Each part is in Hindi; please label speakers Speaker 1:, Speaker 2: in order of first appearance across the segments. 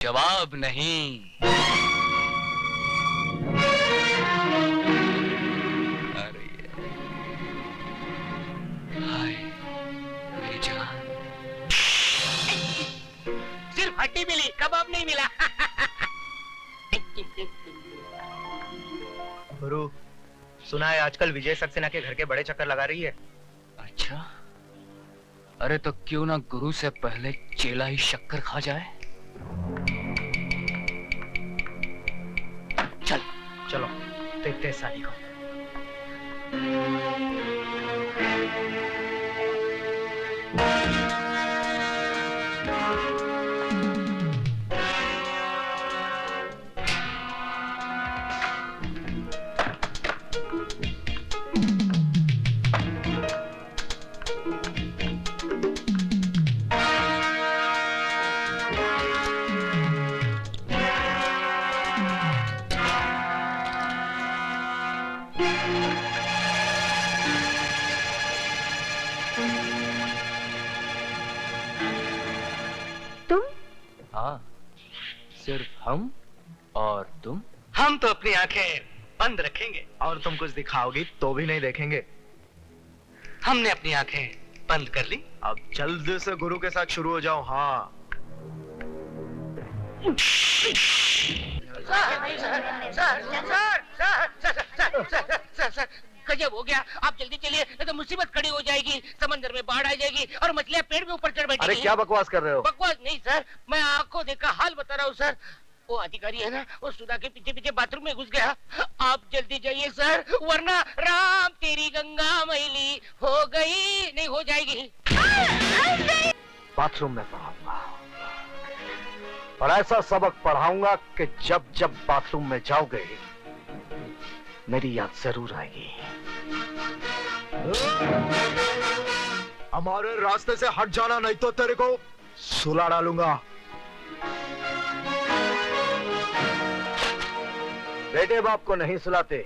Speaker 1: जवाब नहीं। अरे हाय मेरी जान।
Speaker 2: सिर्फ हड्डी मिली, कबाब नहीं मिला।
Speaker 3: गुरु, सुना है आजकल विजय सक्सेना के घर के बड़े चक्कर लगा रही है।
Speaker 1: अच्छा, अरे तो क्यों ना गुरु से पहले चेला ही शक्कर खा जाए।
Speaker 3: चलो देखते हैं शादी को।
Speaker 1: हाँ, सिर्फ हम और तुम।
Speaker 2: हम तो अपनी आंखें बंद रखेंगे
Speaker 3: और तुम कुछ दिखाओगी तो भी नहीं देखेंगे।
Speaker 2: हमने अपनी आंखें बंद कर ली।
Speaker 3: अब जल्दी से गुरु के साथ शुरू हो जाओ। हाँ
Speaker 2: सर, गजब हो गया। आप जल्दी चलिए, नहीं तो मुसीबत खड़ी हो जाएगी। समंदर में बाढ़ आ जाएगी और मछलियां पेड़ के ऊपर चढ़ बैठेगी।
Speaker 3: अरे क्या बकवास कर रहे हो?
Speaker 2: बकवास नहीं सर, मैं आंखों देखा हाल बता रहा हूँ सर। वो अधिकारी है ना, वो सुधा के पीछे पीछे बाथरूम में घुस गया। आप जल्दी जाइए सर, वरना राम तेरी गंगा मैली हो गई नहीं हो जाएगी।
Speaker 3: बाथरूम में पढ़ाऊंगा और ऐसा सबक पढ़ाऊंगा कि जब जब बाथरूम में जाओगे मेरी याद जरूर आएगी। हमारे रास्ते से हट जाना, नहीं तो तेरे को सुला डालूंगा। बेटे बाप को नहीं सुलाते,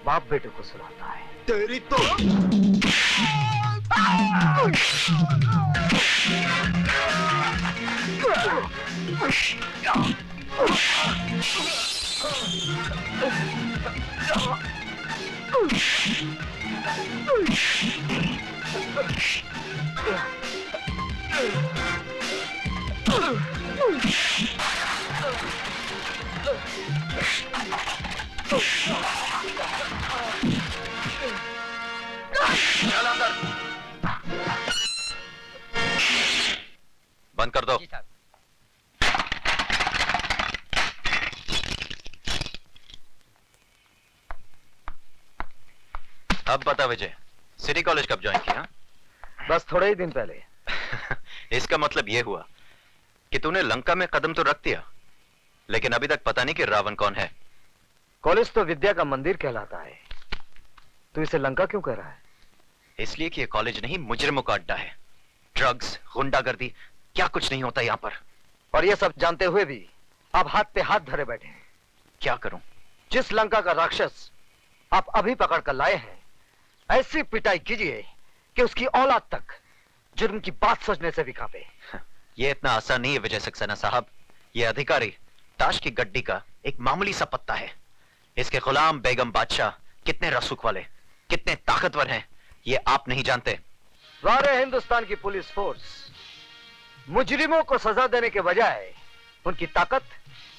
Speaker 3: बाप बेटे को सुलाता है। तेरी तो
Speaker 4: बंद कर दो। अब बता विजय, सिटी कॉलेज कब ज्वाइन किया?
Speaker 3: बस थोड़े ही दिन पहले।
Speaker 4: इसका मतलब यह हुआ कि तूने लंका में कदम तो रख दिया, लेकिन अभी तक पता नहीं कि रावण कौन है।
Speaker 3: कॉलेज तो विद्या का मंदिर कहलाता है, तू इसे लंका क्यों कह रहा है?
Speaker 4: इसलिए कि यह कॉलेज नहीं, मुजरिमों का अड्डा है। ड्रग्स, गुंडागर्दी, क्या कुछ नहीं होता यहां पर।
Speaker 3: और ये सब जानते हुए भी आप हाथ पे हाथ धरे बैठे हैं।
Speaker 4: क्या करूं?
Speaker 3: जिस लंका का राक्षस आप अभी पकड़ कर लाए हैं, ऐसी पिटाई कीजिए कि उसकी औलाद तक जुर्म की बात सोचने से भी कांपे।
Speaker 4: यह इतना आसान नहीं है विजय सक्सेना साहब। यह अधिकारी ताश की गड्डी का एक मामूली सा पत्ता है। इसके गुलाम बेगम बादशाह कितने रसूख वाले, कितने ताकतवर हैं, ये आप नहीं जानते।
Speaker 3: सारे हिंदुस्तान की पुलिस फोर्स मुजरिमों को सजा देने के बजाय उनकी ताकत,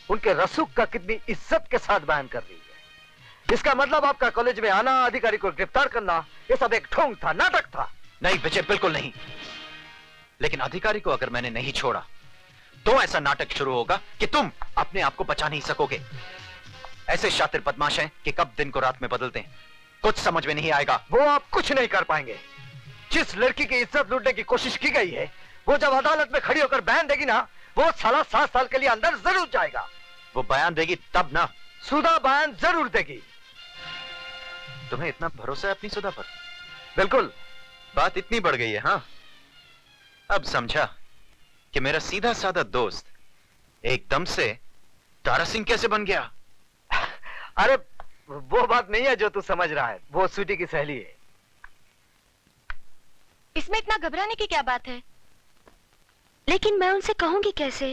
Speaker 3: उनके रसूख का कितनी इज्जत के साथ बयान कर रही है। इसका मतलब आपका कॉलेज में आना, अधिकारी को गिरफ्तार करना, ये सब एक ढोंग था, नाटक था।
Speaker 4: नहीं विजय, बिल्कुल नहीं। लेकिन अधिकारी को अगर मैंने नहीं छोड़ा तो ऐसा नाटक शुरू होगा कि तुम अपने आप को बचा नहीं सकोगे। ऐसे शातिर बदमाश हैं कि कब दिन को रात में बदलते हैं, कुछ समझ में नहीं आएगा।
Speaker 3: वो आप कुछ नहीं कर पाएंगे। जिस लड़की की इज्जत लूटने की कोशिश की गई है, वो जब अदालत में खड़ी होकर बयान देगी ना, वो साला 7 साल के लिए अंदर जरूर जाएगा।
Speaker 4: वो बयान देगी तब ना।
Speaker 3: सुधा बयान जरूर देगी।
Speaker 4: तुम्हें इतना भरोसा है अपनी सुधा पर?
Speaker 3: बिल्कुल।
Speaker 4: बात इतनी बढ़ गई है। हाँ, अब समझा कि मेरा सीधा साधा दोस्त एकदम से तारा सिंह कैसे बन गया।
Speaker 3: अरे वो बात नहीं है जो तू समझ रहा है, वो स्वीटी की सहेली है।
Speaker 5: इसमें इतना घबराने की क्या बात है? लेकिन मैं उनसे कहूंगी कैसे?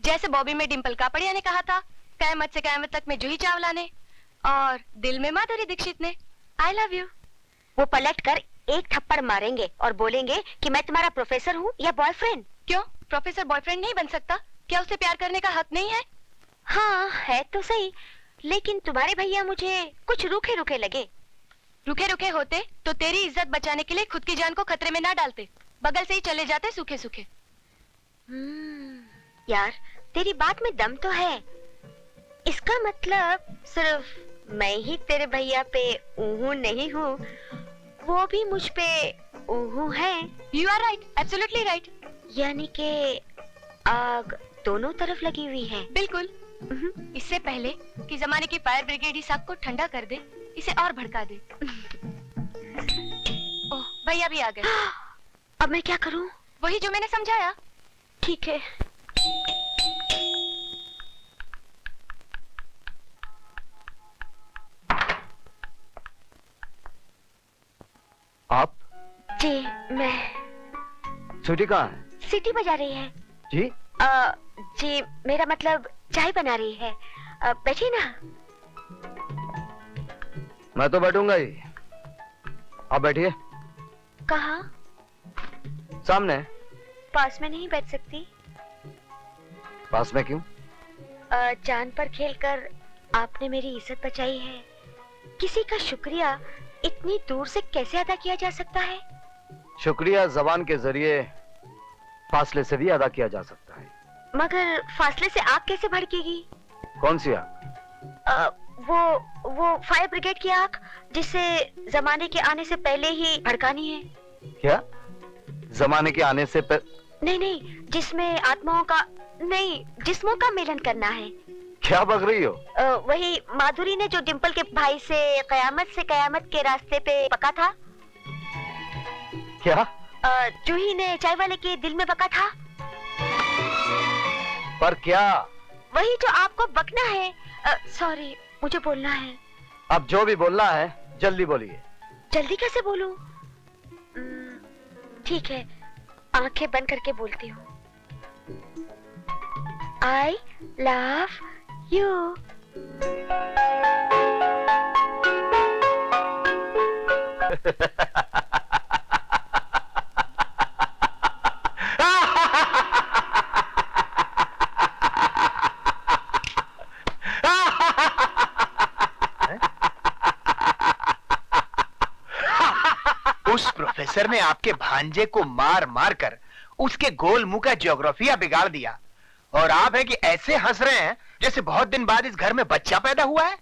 Speaker 5: जैसे बॉबी में डिम्पल कापड़िया ने कहा था, कयामत से कयामत तक में जूही चावला ने, और दिल में माधुरी दीक्षित ने, आई लव यू।
Speaker 6: वो पलट कर एक थप्पड़ मारेंगे और बोलेंगे कि मैं तुम्हारा प्रोफेसर हूँ या बॉयफ्रेंड।
Speaker 5: क्यों, प्रोफेसर बॉयफ्रेंड नहीं बन सकता? क्या उसे प्यार करने का हक नहीं है?
Speaker 6: हाँ है तो सही, लेकिन तुम्हारे भैया मुझे कुछ रूखे रूखे लगे।
Speaker 5: रुखे रुखे होते तो तेरी इज्जत बचाने के लिए खुद की जान को खतरे में ना डालते, बगल से ही चले जाते सूखे सूखे।
Speaker 6: यार तेरी बात में दम तो है। इसका मतलब सिर्फ मैं ही तेरे भैया पे ऊहू नहीं हूँ, वो भी मुझ पे ऊहू है।
Speaker 5: You are right, absolutely right.
Speaker 6: यानी कि आग दोनों तरफ लगी हुई है।
Speaker 5: बिल्कुल। इससे पहले कि जमाने की फायर ब्रिगेड इस आग को ठंडा कर दे, इसे और भड़का दे। ओह, भैया भी आ गए।
Speaker 6: अब मैं क्या करूं?
Speaker 5: वही जो मैंने समझाया।
Speaker 6: ठीक है।
Speaker 3: आप?
Speaker 6: जी मैं।
Speaker 3: स्वीटी कहाँ है?
Speaker 6: सीटी बजा रही है।
Speaker 3: जी?
Speaker 6: जी मेरा मतलब चाय बना रही है। बैठिए ना।
Speaker 3: मैं तो बैठूंगा ही, आप बैठिए।
Speaker 6: कहाँ?
Speaker 3: सामने।
Speaker 6: पास में नहीं बैठ सकती?
Speaker 3: पास में क्यों?
Speaker 6: जान पर खेलकर आपने मेरी इज्जत बचाई है। किसी का शुक्रिया इतनी दूर से कैसे अदा किया जा सकता है?
Speaker 3: शुक्रिया जबान के जरिए फासले से भी अदा किया जा सकता है।
Speaker 6: मगर फासले से आग कैसे भड़केगी?
Speaker 3: कौन सी आग?
Speaker 6: वो फायर ब्रिगेड की आग, जिसे जमाने के आने से पहले ही भड़कानी है।
Speaker 3: क्या? जमाने के आने से
Speaker 6: नहीं, जिसमें आत्माओं का नहीं, जिस्मों का मिलन करना है।
Speaker 3: क्या बक रही हो?
Speaker 6: वही माधुरी ने जो डिम्पल के भाई से कयामत के रास्ते पे बका था।
Speaker 3: क्या?
Speaker 6: जूही ने चाय वाले के दिल में बका था।
Speaker 3: पर क्या?
Speaker 6: वही जो आपको बकना है। सॉरी, मुझे बोलना है।
Speaker 3: अब जो भी बोलना है जल्दी बोलिए।
Speaker 6: जल्दी कैसे बोलूं? ठीक है, आंखें बंद करके बोलती हूँ। I love you.
Speaker 2: उस प्रोफेसर ने आपके भांजे को मार मार कर उसके गोल मुंह का ज्योग्राफिया बिगाड़ दिया, और आप है कि ऐसे हंस रहे हैं जैसे बहुत दिन बाद इस घर में बच्चा पैदा हुआ है।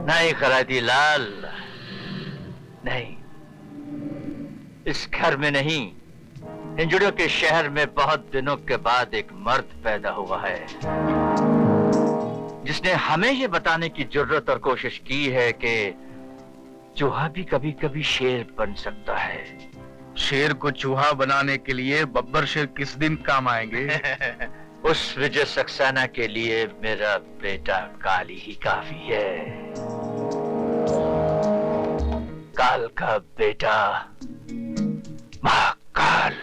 Speaker 7: नहीं खराती लाल, नहीं, इस घर में नहीं, हिंजड़ियों के शहर में बहुत दिनों के बाद एक मर्द पैदा हुआ है जिसने हमें ये बताने की जरूरत और कोशिश की है कि चूहा भी कभी कभी शेर बन सकता है।
Speaker 8: शेर को चूहा बनाने के लिए बब्बर शेर किस दिन काम आएंगे?
Speaker 7: उस विजय सक्सेना के लिए मेरा बेटा काली ही काफी है। काल का बेटा महाकाल।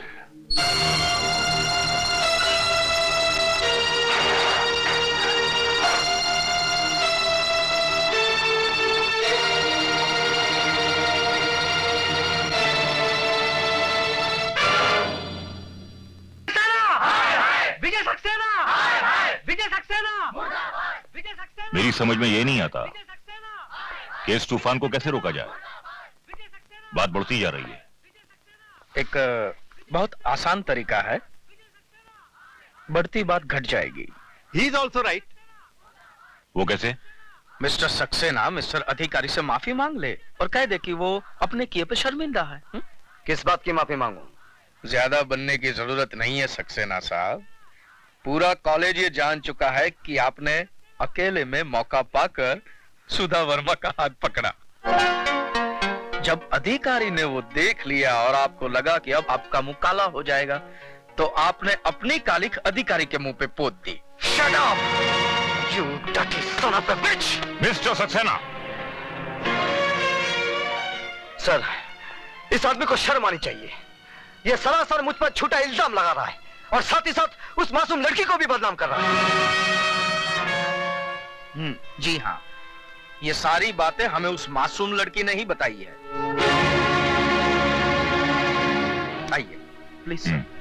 Speaker 9: मेरी समझ में ये नहीं आता कि इस तूफान को कैसे रोका जाए। बात बढ़ती जा रही है।
Speaker 8: एक बहुत आसान तरीका है, बढ़ती बात घट जाएगी।
Speaker 2: He is also right.
Speaker 9: वो कैसे?
Speaker 8: मिस्टर सक्सेना मिस्टर अधिकारी से माफी मांग ले और कह दे कि वो अपने किए पे शर्मिंदा है।
Speaker 3: किस बात की माफी मांगू?
Speaker 8: ज्यादा बनने की जरूरत नहीं है सक्सेना साहब। पूरा कॉलेज ये जान चुका है कि आपने अकेले में मौका पाकर सुधा वर्मा का हाथ पकड़ा। जब अधिकारी ने वो देख लिया और आपको लगा कि अब आपका मुंह काला हो जाएगा, तो आपने अपनी कालिख अधिकारी के मुंह पे पोत दी।
Speaker 3: Shut up, you dirty son of a bitch!
Speaker 9: Mister Saxena,
Speaker 3: sir, इस आदमी को शर्म आनी चाहिए। ये सरासर मुझ पर झूठा इल्जाम लगा रहा है और साथ ही साथ उस मासूम लड़की को भी बदनाम कर रहा है।
Speaker 8: जी हाँ, ये सारी बातें हमें उस मासूम लड़की ने ही बताई है। आइए प्लीज सर।